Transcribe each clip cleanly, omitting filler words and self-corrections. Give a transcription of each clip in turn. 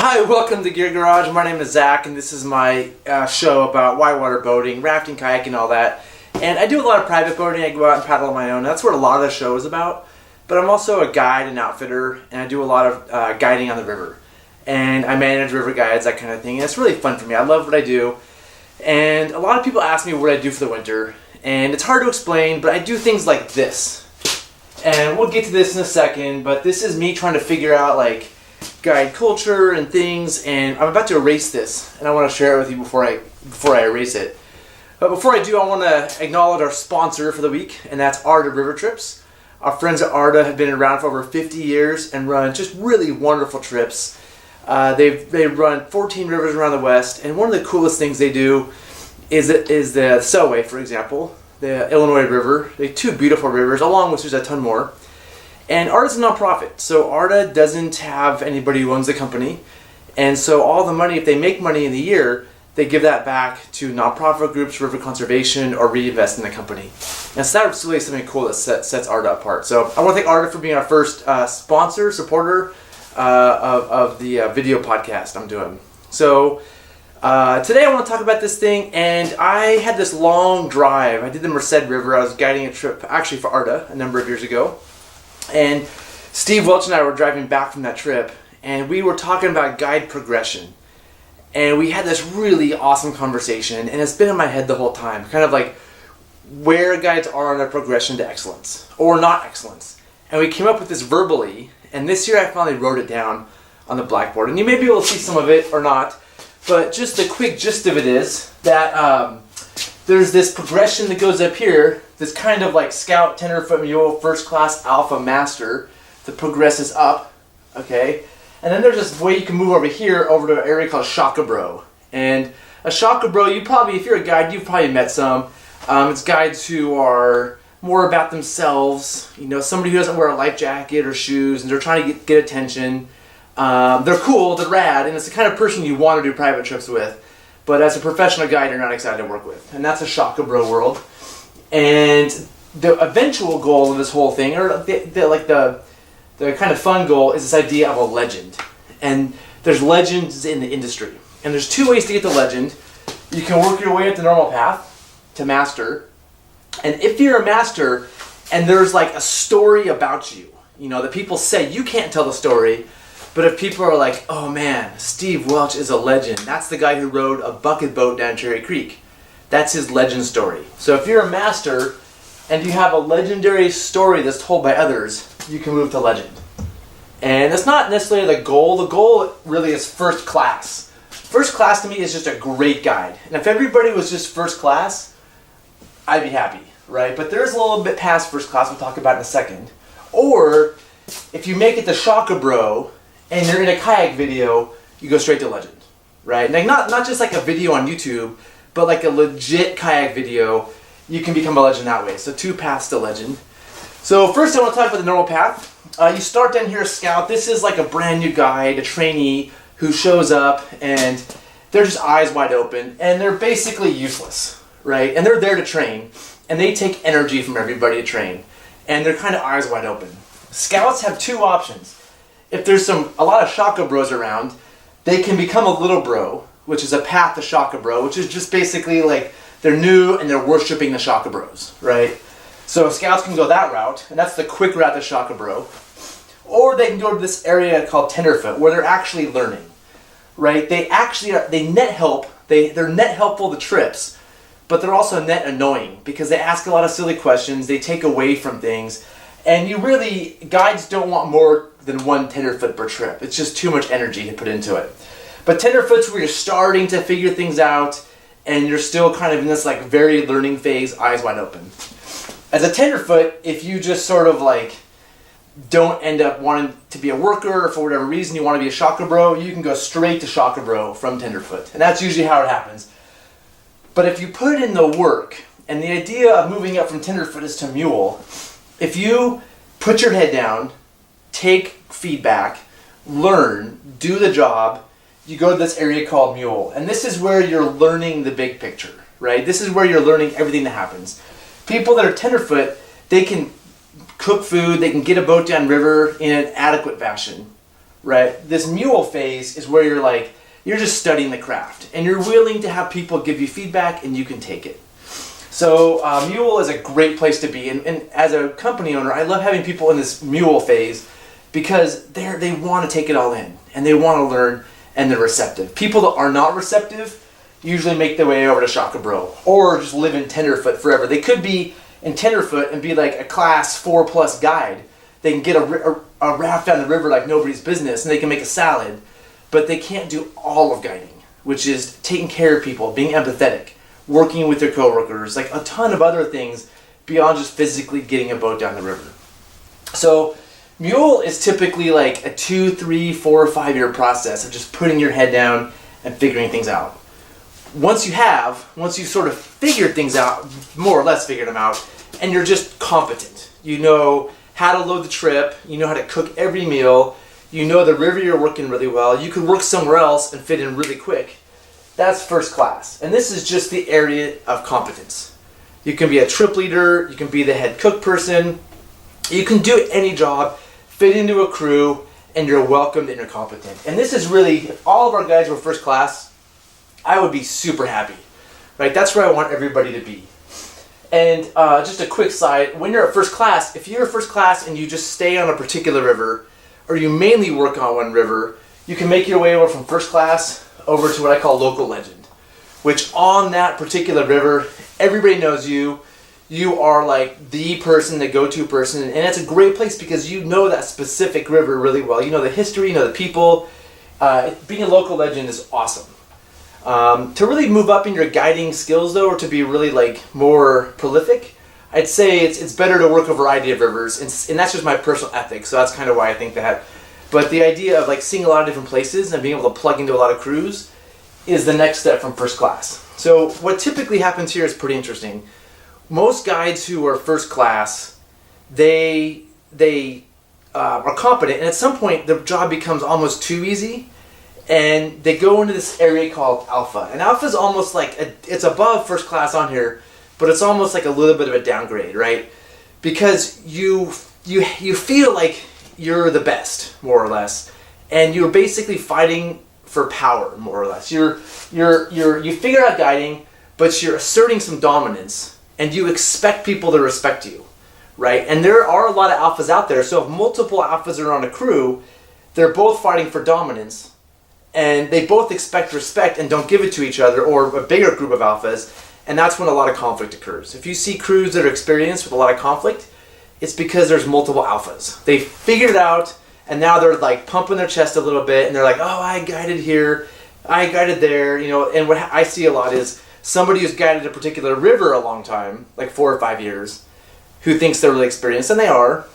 Hi, welcome to Gear Garage. My name is Zach, and this is my show about whitewater boating, rafting, kayaking, all that. And I do a lot of private boating. I go out and paddle on my own. That's what a lot of the show is about. But I'm also a guide and outfitter, and I do a lot of guiding on the river. And I manage river guides, that kind of thing. And it's really fun for me. I love what I do. And a lot of people ask me what I do for the winter. And it's hard to explain, but I do things like this. And we'll get to this in a second, but this is me trying to figure out like guide culture and things, and I'm about to erase this, and I want to share it with you before I erase it. But before I do, I want to acknowledge our sponsor for the week, and that's Arda River Trips. Our friends at Arda have been around for over 50 years and run just really wonderful trips. They run 14 rivers around the West, and one of the coolest things they do is the Selway, for example, the Illinois River. They have two beautiful rivers, along with there's a ton more. And Arda's a nonprofit, so Arda doesn't have anybody who owns the company, and so all the money, if they make money in the year, they give that back to nonprofit groups, river conservation, or reinvest in the company. And so that's really something cool that sets Arda apart. So I want to thank Arda for being our first sponsor, supporter of the video podcast I'm doing. So today I want to talk about this thing, and I had this long drive. I did the Merced River. I was guiding a trip actually for Arda a number of years ago. And Steve Welch and I were driving back from that trip, and we were talking about guide progression. And we had this really awesome conversation, and it's been in my head the whole time, kind of like where guides are on their progression to excellence, or not excellence. And we came up with this verbally, and this year I finally wrote it down on the blackboard. And you may be able to see some of it or not, but just the quick gist of it is that there's this progression that goes up here, this kind of like scout, tenderfoot mule, first class, alpha, master that progresses up, okay? And then there's this way you can move over here over to an area called Shaka Bro. And a Shaka Bro, if you're a guide, you've probably met some. It's guides who are more about themselves, somebody who doesn't wear a life jacket or shoes, and they're trying to get attention. They're cool, they're rad, and it's the kind of person you want to do private trips with. But as a professional guide, you're not excited to work with. And that's a Shaka Bro world. And the eventual goal of this whole thing, or the kind of fun goal, is this idea of a legend. And there's legends in the industry. And there's two ways to get the legend. You can work your way up the normal path to master. And if you're a master and there's like a story about you, that people say, you can't tell the story, but if people are like, oh man, Steve Welch is a legend. That's the guy who rode a bucket boat down Cherry Creek. That's his legend story. So if you're a master and you have a legendary story that's told by others, you can move to legend. And that's not necessarily the goal. The goal really is first class. First class to me is just a great guide. And if everybody was just first class, I'd be happy, right? But there's a little bit past first class we'll talk about in a second. Or if you make it to Shaka Bro and you're in a kayak video, you go straight to legend, right? Like not just like a video on YouTube, but like a legit kayak video, you can become a legend that way. So two paths to legend. So first I want to talk about the normal path. You start down here, scout. This is like a brand new guide, a trainee who shows up, and they're just eyes wide open, and they're basically useless, right? And they're there to train, and they take energy from everybody to train, and they're kind of eyes wide open. Scouts have two options. If there's a lot of Shaka Bros around, they can become a little bro, which is a path to Shaka Bro, which is just basically like they're new and they're worshiping the Shaka Bros, right? So scouts can go that route, and that's the quick route to Shaka Bro. Or they can go to this area called Tenderfoot, where they're actually learning, right? They net help. They're net helpful to trips, but they're also net annoying because they ask a lot of silly questions. They take away from things, and guides don't want more than one Tenderfoot per trip. It's just too much energy to put into it. But Tenderfoot's where you're starting to figure things out, and you're still kind of in this like very learning phase, eyes wide open. As a Tenderfoot, if you just sort of like don't end up wanting to be a worker, or for whatever reason you want to be a Shaka Bro, you can go straight to Shaka Bro from Tenderfoot. And that's usually how it happens. But if you put in the work, and the idea of moving up from Tenderfoot is to mule, if you put your head down, take feedback, learn, do the job, you go to this area called mule. And this is where you're learning the big picture, right? This is where you're learning everything that happens. People that are Tenderfoot, they can cook food, they can get a boat down river in an adequate fashion, right? This mule phase is where you're just studying the craft, and you're willing to have people give you feedback, and you can take it. So mule is a great place to be, and as a company owner, I love having people in this mule phase because they want to take it all in, and they want to learn, and they're receptive. People that are not receptive usually make their way over to Shaka Bro, or just live in tenderfoot forever. They could be in tenderfoot and be like a class 4+ guide. They can get a raft down the river like nobody's business, and they can make a salad, but they can't do all of guiding, which is taking care of people, being empathetic, working with their coworkers, like a ton of other things beyond just physically getting a boat down the river. So mule is typically like a 2, 3, 4, or 5 year process of just putting your head down and figuring things out. Once you sort of figured things out, more or less figured them out, and you're just competent. You know how to load the trip, you know how to cook every meal, you know the river you're working really well, you could work somewhere else and fit in really quick. That's first class. And this is just the area of competence. You can be a trip leader, you can be the head cook person, you can do any job, fit into a crew, and you're welcomed and you're competent. And this is really, if all of our guys were first class, I would be super happy. Right? That's where I want everybody to be. And just a quick side, when you're at first class, if you're at first class and you just stay on a particular river, or you mainly work on one river, you can make your way over from first class over to what I call local legend, which on that particular river, everybody knows you. You are like the person, the go-to person, and it's a great place because you know that specific river really well. You know the history, you know the people. Being a local legend is awesome. To really move up in your guiding skills though, or to be really like more prolific, I'd say it's better to work a variety of rivers, and that's just my personal ethic, so that's kind of why I think that. But the idea of like seeing a lot of different places and being able to plug into a lot of crews is the next step from first class. So what typically happens here is pretty interesting. Most guides who are first class, they are competent, and at some point the job becomes almost too easy, and they go into this area called alpha. And alpha is almost like it's above first class on here, but it's almost like a little bit of a downgrade, right? Because you feel like you're the best, more or less, and you're basically fighting for power, more or less. You figure out guiding, but you're asserting some dominance, and you expect people to respect you, right? And there are a lot of alphas out there, so if multiple alphas are on a crew, they're both fighting for dominance, and they both expect respect and don't give it to each other, or a bigger group of alphas, and that's when a lot of conflict occurs. If you see crews that are experienced with a lot of conflict, it's because there's multiple alphas. They figured it out, and now they're like pumping their chest a little bit, and they're like, oh, I guided here, I guided there, you know. And what I see a lot is somebody who's guided a particular river a long time, like 4 or 5 years, who thinks they're really experienced, and they are,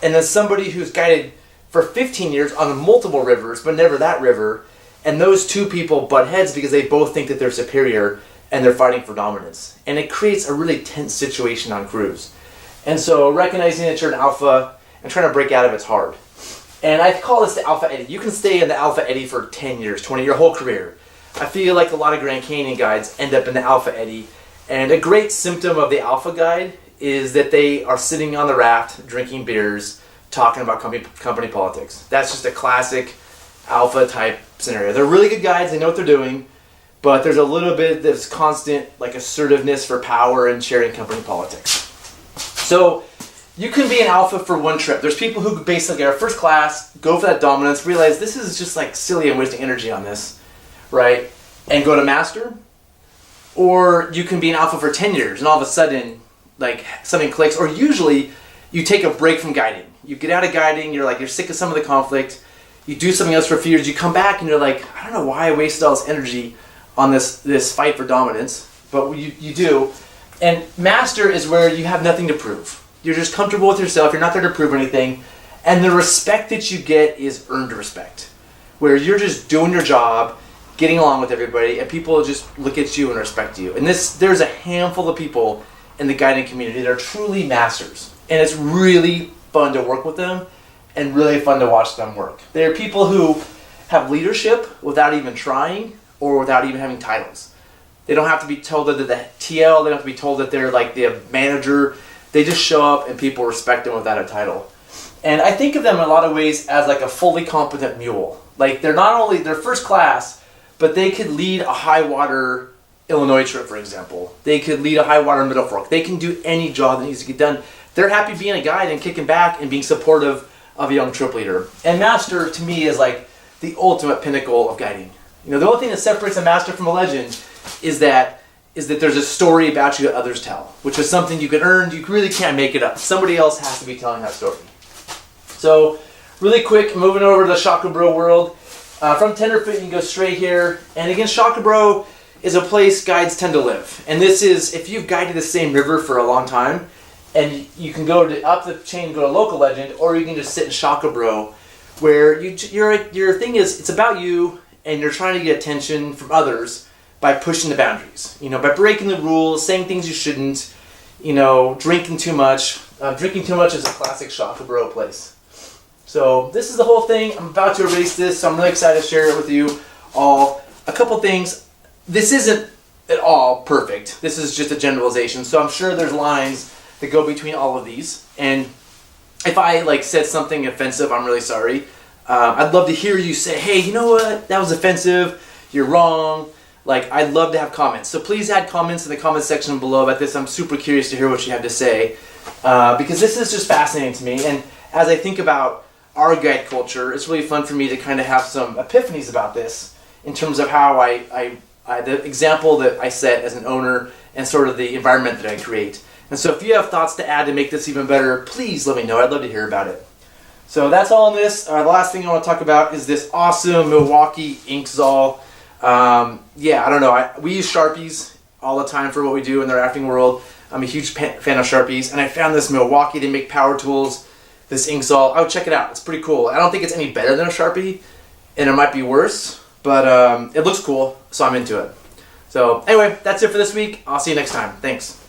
and then somebody who's guided for 15 years on multiple rivers, but never that river, and those two people butt heads because they both think that they're superior, and they're fighting for dominance. And it creates a really tense situation on crews. And so recognizing that you're an alpha and trying to break out of it's hard. And I call this the alpha eddy. You can stay in the alpha eddy for 10 years, 20, your whole career. I feel like a lot of Grand Canyon guides end up in the alpha eddy. And a great symptom of the alpha guide is that they are sitting on the raft, drinking beers, talking about company politics. That's just a classic alpha type scenario. They're really good guides, they know what they're doing, but there's a little bit of this constant like assertiveness for power and sharing company politics. So you can be an alpha for one trip. There's people who basically are first class, go for that dominance, realize this is just like silly and wasting energy on this, right? And go to master. Or you can be an alpha for 10 years and all of a sudden like something clicks, or usually you take a break from guiding. You get out of guiding, you're sick of some of the conflict, you do something else for a few years, you come back and you're like, I don't know why I wasted all this energy on this fight for dominance, but you do. And master is where you have nothing to prove. You're just comfortable with yourself, you're not there to prove anything, and the respect that you get is earned respect, where you're just doing your job, getting along with everybody, and people just look at you and respect you. And there's a handful of people in the guiding community that are truly masters, and it's really fun to work with them and really fun to watch them work. They're people who have leadership without even trying or without even having titles. They don't have to be told that they're the TL, they don't have to be told that they're like the manager. They just show up and people respect them without a title. And I think of them in a lot of ways as like a fully competent mule. Like they're first class, but they could lead a high water Illinois trip, for example. They could lead a high water Middle Fork. They can do any job that needs to get done. They're happy being a guide and kicking back and being supportive of a young trip leader. And master to me is like the ultimate pinnacle of guiding. You know, the only thing that separates a master from a legend is that there's a story about you that others tell, which is something you can earn. You really can't make it up. Somebody else has to be telling that story. So, really quick, moving over to the Shaka Bro world. From Tenderfoot, you can go straight here. And again, Shaka Bro is a place guides tend to live. And this is, if you've guided the same river for a long time, and you can go up the chain, go to local legend, or you can just sit in Shaka Bro, where your thing is, it's about you, and you're trying to get attention from others by pushing the boundaries. You know, by breaking the rules, saying things you shouldn't, you know, drinking too much. Drinking too much is a classic Shaka Bro place. So this is the whole thing. I'm about to erase this, so I'm really excited to share it with you all. A couple things. This isn't at all perfect. This is just a generalization. So I'm sure there's lines that go between all of these. And if I said something offensive, I'm really sorry. I'd love to hear you say, hey, you know what? That was offensive. You're wrong. I'd love to have comments. So please add comments in the comment section below about this. I'm super curious to hear what you have to say. Because this is just fascinating to me. And as I think about our guide culture, it's really fun for me to kind of have some epiphanies about this in terms of how the example that I set as an owner and sort of the environment that I create. And so if you have thoughts to add to make this even better, please let me know. I'd love to hear about it. So that's all in this. The last thing I want to talk about is this awesome Milwaukee Inkzall. Yeah, I don't know. We use Sharpies all the time for what we do in the rafting world. I'm a huge fan of Sharpies, and I found this Milwaukee. They make power tools. This Inkzall, I would check it out. It's pretty cool. I don't think it's any better than a Sharpie, and it might be worse, but it looks cool, so I'm into it. So anyway, that's it for this week. I'll see you next time. Thanks.